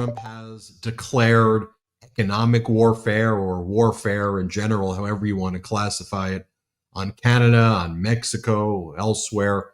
Trump has declared economic warfare or warfare in general, however you want to classify it, on Canada, on Mexico, elsewhere.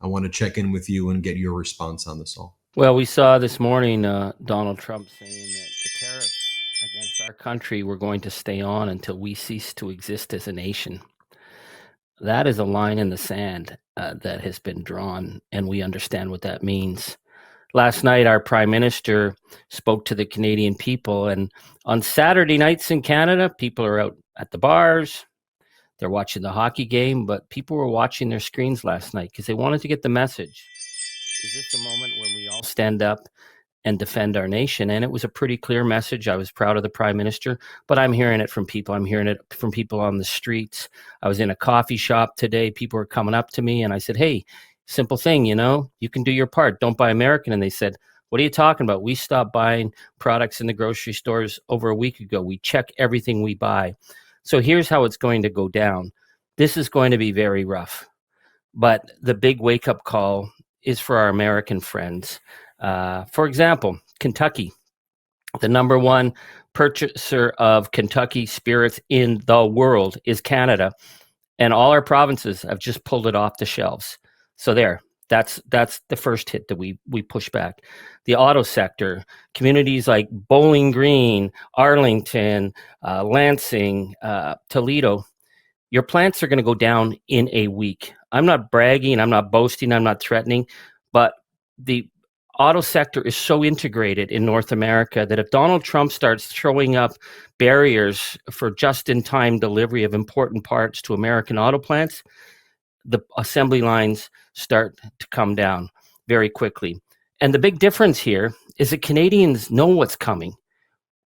I want to check in with you and get your response on this all. Well, we saw this morning Donald Trump saying that the tariffs against our country were going to stay on until we cease to exist as a nation. That is a line in the sand that has been drawn, and we understand what that means. Last night, our Prime Minister spoke to the Canadian people, and on Saturday nights in Canada, people are out at the bars, they're watching the hockey game, but people were watching their screens last night because they wanted to get the message. Is this a moment when we all stand up and defend our nation? And it was a pretty clear message. I was proud of the Prime Minister, but I'm hearing it from people. I'm hearing it from people on the streets. I was in a coffee shop today. People were coming up to me and I said, hey, simple thing, you can do your part. Don't buy American. And they said, what are you talking about? We stopped buying products in the grocery stores over a week ago. We check everything we buy. So here's how it's going to go down. This is going to be very rough. But the big wake-up call is for our American friends. For example, Kentucky, the number one purchaser of Kentucky spirits in the world is Canada, and all our provinces have just pulled it off the shelves. So that's the first hit that we push back. The auto sector, communities like Bowling Green, Arlington, Lansing, Toledo, your plants are going to go down in a week. I'm not bragging, I'm not boasting, I'm not threatening, but the auto sector is so integrated in North America that if Donald Trump starts throwing up barriers for just-in-time delivery of important parts to American auto plants, the assembly lines start to come down very quickly. And the big difference here is that Canadians know what's coming.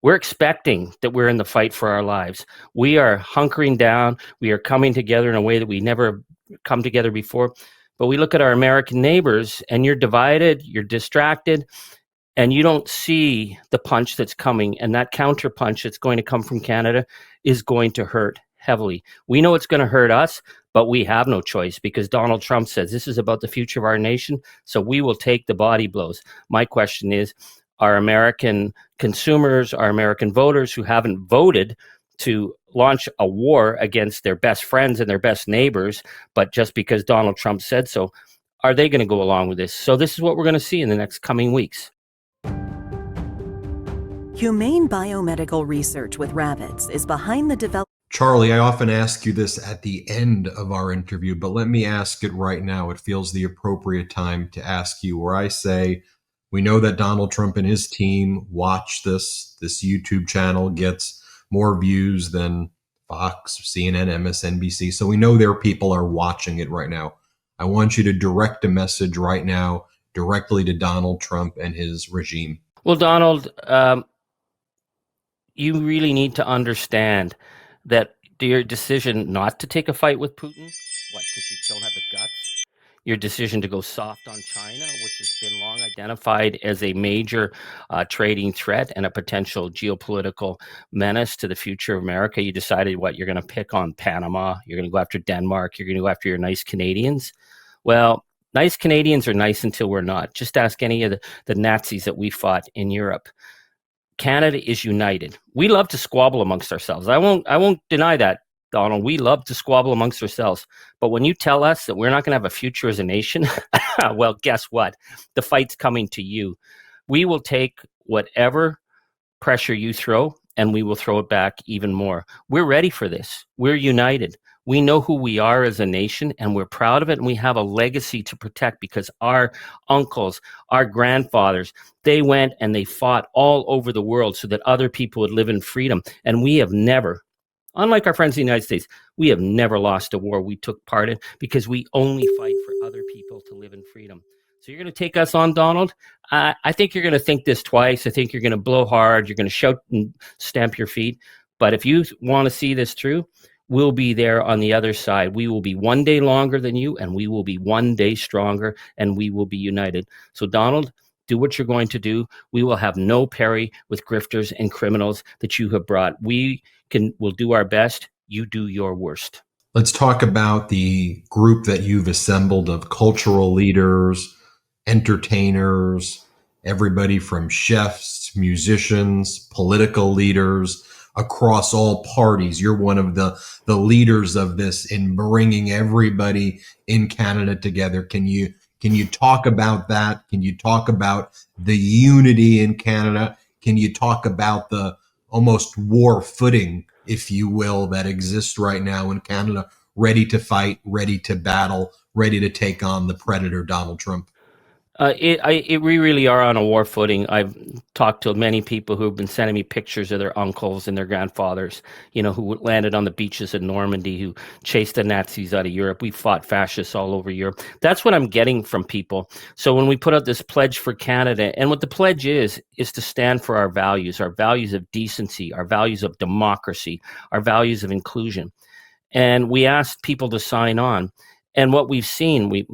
We're expecting that we're in the fight for our lives. We are hunkering down. We are coming together in a way that we never come together before. But we look at our American neighbors and you're divided, you're distracted, and you don't see the punch that's coming. And that counter punch that's going to come from Canada is going to hurt heavily. We know it's going to hurt us, but we have no choice because Donald Trump says this is about the future of our nation. So we will take the body blows. My question is, our American consumers, our American voters who haven't voted to launch a war against their best friends and their best neighbors, but just because Donald Trump said so, are they going to go along with this? So this is what we're going to see in the next coming weeks. Humane biomedical research with rabbits is behind the development. Charlie, I often ask you this at the end of our interview, but let me ask it right now. It feels the appropriate time to ask you, where I say, we know that Donald Trump and his team watch this. This YouTube channel gets more views than Fox, CNN, MSNBC. So we know their people are watching it right now. I want you to direct a message right now directly to Donald Trump and his regime. Well, Donald, you really need to understand that your decision not to take a fight with Putin, because you don't have the guts, your decision to go soft on China, which has been long identified as a major trading threat and a potential geopolitical menace to the future of America. You decided you're going to pick on Panama, you're going to go after Denmark, you're going to go after your nice Canadians. Well, nice Canadians are nice until we're not. Just ask any of the Nazis that we fought in Europe. Canada is united. We love to squabble amongst ourselves. I won't deny that, Donald. We love to squabble amongst ourselves. But when you tell us that we're not going to have a future as a nation, well, guess what? The fight's coming to you. We will take whatever pressure you throw, and we will throw it back even more. We're ready for this. We're united. We know who we are as a nation, and we're proud of it, and we have a legacy to protect because our uncles, our grandfathers, they went and they fought all over the world so that other people would live in freedom. And we have never, unlike our friends in the United States, we have never lost a war we took part in because we only fight for other people to live in freedom. So you're going to take us on, Donald? I think you're going to think this twice. I think you're going to blow hard. You're going to shout and stamp your feet. But if you want to see this through, we'll be there on the other side. We will be one day longer than you, and we will be one day stronger, and we will be united. So, Donald, do what you're going to do. We will have no parry with grifters and criminals that you have brought. We'll do our best. You do your worst. Let's talk about the group that you've assembled of cultural leaders, entertainers, everybody from chefs, musicians, political leaders across all parties. You're one of the leaders of this in bringing everybody in Canada together. Can you talk about that? Can you talk about the unity in Canada? Can you talk about the almost war footing, if you will, that exists right now in Canada, ready to fight, ready to battle, ready to take on the predator, Donald Trump? We really are on a war footing. I've talked to many people who have been sending me pictures of their uncles and their grandfathers, who landed on the beaches of Normandy, who chased the Nazis out of Europe. We fought fascists all over Europe. That's what I'm getting from people. So when we put out this pledge for Canada, and what the pledge is to stand for our values of decency, our values of democracy, our values of inclusion. And we asked people to sign on. And what we've seen,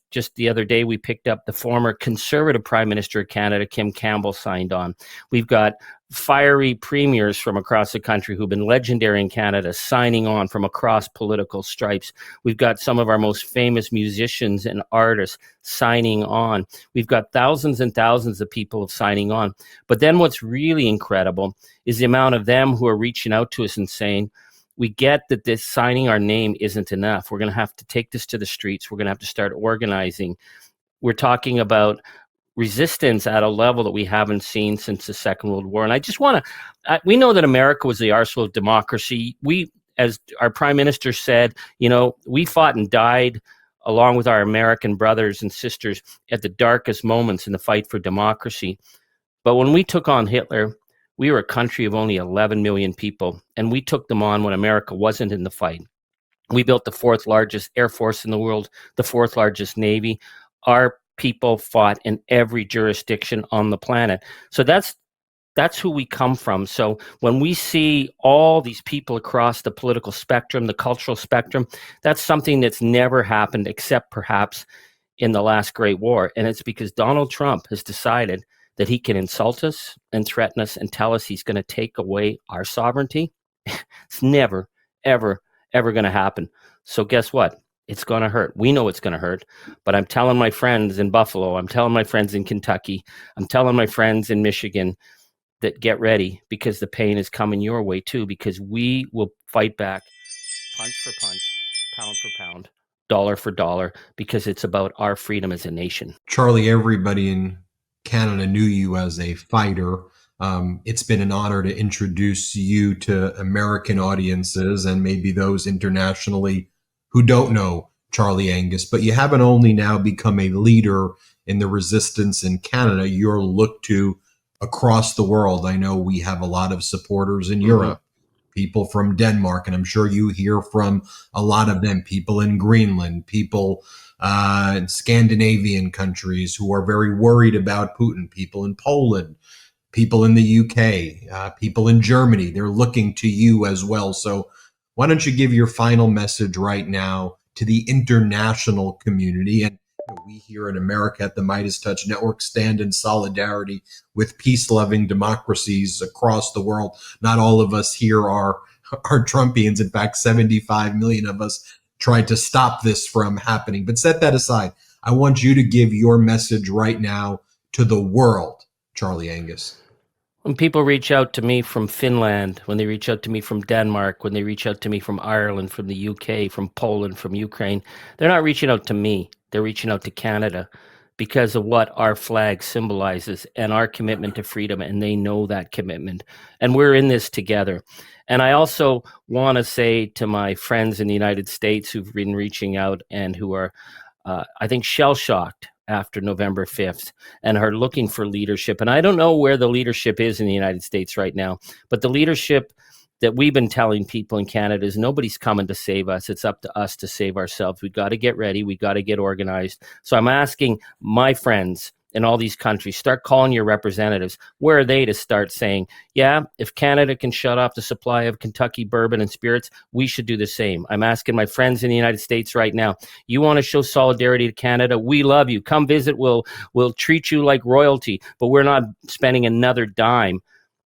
just the other day, we picked up the former Conservative Prime Minister of Canada, Kim Campbell, signed on. We've got fiery premiers from across the country who've been legendary in Canada signing on from across political stripes. We've got some of our most famous musicians and artists signing on. We've got thousands and thousands of people signing on. But then what's really incredible is the amount of them who are reaching out to us and saying, we get that this signing our name isn't enough. We're going to have to take this to the streets. We're going to have to start organizing. We're talking about resistance at a level that we haven't seen since the Second World War. And I just want to, we know that America was the arsenal of democracy. We, as our Prime Minister said, we fought and died along with our American brothers and sisters at the darkest moments in the fight for democracy. But when we took on Hitler, we were a country of only 11 million people, and we took them on when America wasn't in the fight. We built the fourth largest air force in the world, the fourth largest Navy. Our people fought in every jurisdiction on the planet. So that's who we come from. So when we see all these people across the political spectrum, the cultural spectrum, that's something that's never happened except perhaps in the last Great War. And it's because Donald Trump has decided that he can insult us and threaten us and tell us he's going to take away our sovereignty. It's never, ever, ever going to happen. So guess what? It's going to hurt. We know it's going to hurt. But I'm telling my friends in Buffalo, I'm telling my friends in Kentucky, I'm telling my friends in Michigan that get ready, because the pain is coming your way too, because we will fight back punch for punch, pound for pound, dollar for dollar, because it's about our freedom as a nation. Charlie, everybody in Canada knew you as a fighter. It's been an honor to introduce you to American audiences and maybe those internationally who don't know Charlie Angus, but you haven't only now become a leader in the resistance in Canada, you're looked to across the world. I know we have a lot of supporters in Europe, people from Denmark, and I'm sure you hear from a lot of them, people in Greenland, people in Scandinavian countries who are very worried about Putin, people in Poland, people in the UK, people in Germany. They're looking to you as well. So why don't you give your final message right now to the international community? And we here in America at the Midas Touch Network stand in solidarity with peace-loving democracies across the world. Not all of us here are Trumpians. In fact, 75 million of us tried to stop this from happening. But set that aside. I want you to give your message right now to the world, Charlie Angus. When people reach out to me from Finland, when they reach out to me from Denmark, when they reach out to me from Ireland, from the UK, from Poland, from Ukraine, they're not reaching out to me. They're reaching out to Canada because of what our flag symbolizes and our commitment to freedom. And they know that commitment. And we're in this together. And I also want to say to my friends in the United States who've been reaching out and who are, I think, shell-shocked after November 5th and are looking for leadership. And I don't know where the leadership is in the United States right now, but the leadership that we've been telling people in Canada is nobody's coming to save us. It's up to us to save ourselves. We've got to get ready. We got to get organized. So I'm asking my friends in all these countries, start calling your representatives. Where are they to start saying, yeah, if Canada can shut off the supply of Kentucky bourbon and spirits, we should do the same. I'm asking my friends in the United States right now, you want to show solidarity to Canada? We love you. Come visit. We'll treat you like royalty, but we're not spending another dime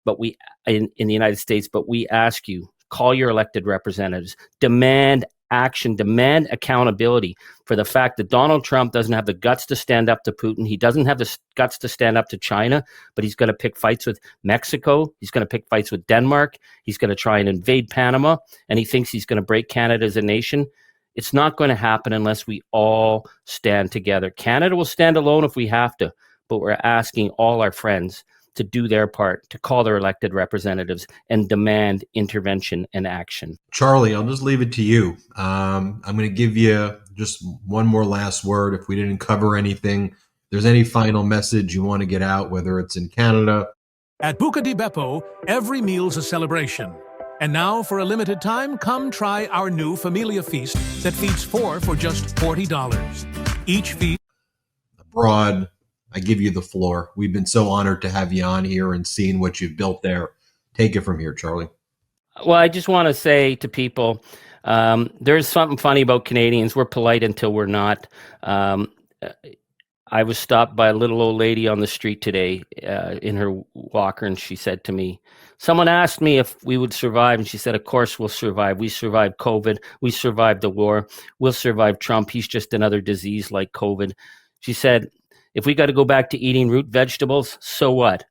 but we in the United States, but we ask you, call your elected representatives, demand action, demand accountability for the fact that Donald Trump doesn't have the guts to stand up to Putin. He doesn't have the guts to stand up to China, but he's going to pick fights with Mexico. He's going to pick fights with Denmark. He's going to try and invade Panama, and he thinks he's going to break Canada as a nation. It's not going to happen unless we all stand together. Canada will stand alone if we have to, but we're asking all our friends to do their part, to call their elected representatives and demand intervention and action. Charlie, I'll just leave it to you. I'm going to give you just one more last word. If we didn't cover anything, if there's any final message you want to get out, whether it's in Canada. At Buca di Beppo, every meal's a celebration. And now, for a limited time, come try our new Familia Feast that feeds 4 for just $40. Each feast. Abroad, I give you the floor. We've been so honored to have you on here and seeing what you've built there. Take it from here, Charlie. Well, I just want to say to people, there's something funny about Canadians. We're polite until we're not. I was stopped by a little old lady on the street today in her walker, and she said to me, someone asked me if we would survive, and she said, of course we'll survive. We survived COVID. We survived the war. We'll survive Trump. He's just another disease like COVID. She said, if we got to go back to eating root vegetables, so what?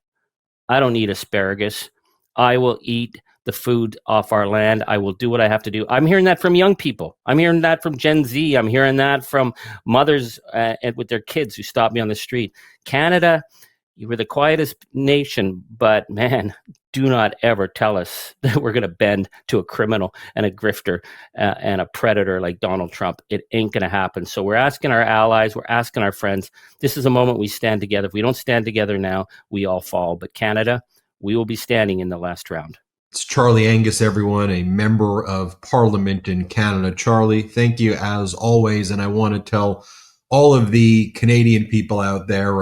I don't eat asparagus. I will eat the food off our land. I will do what I have to do. I'm hearing that from young people. I'm hearing that from Gen Z. I'm hearing that from mothers with their kids who stop me on the street. Canada, you were the quietest nation, but man, do not ever tell us that we're going to bend to a criminal and a grifter and a predator like Donald Trump. It ain't going to happen. So we're asking our allies, we're asking our friends, this is a moment we stand together. If we don't stand together now, we all fall. But Canada, we will be standing in the last round. It's Charlie Angus, everyone, a member of Parliament in Canada. Charlie, thank you as always. And I want to tell all of the Canadian people out there,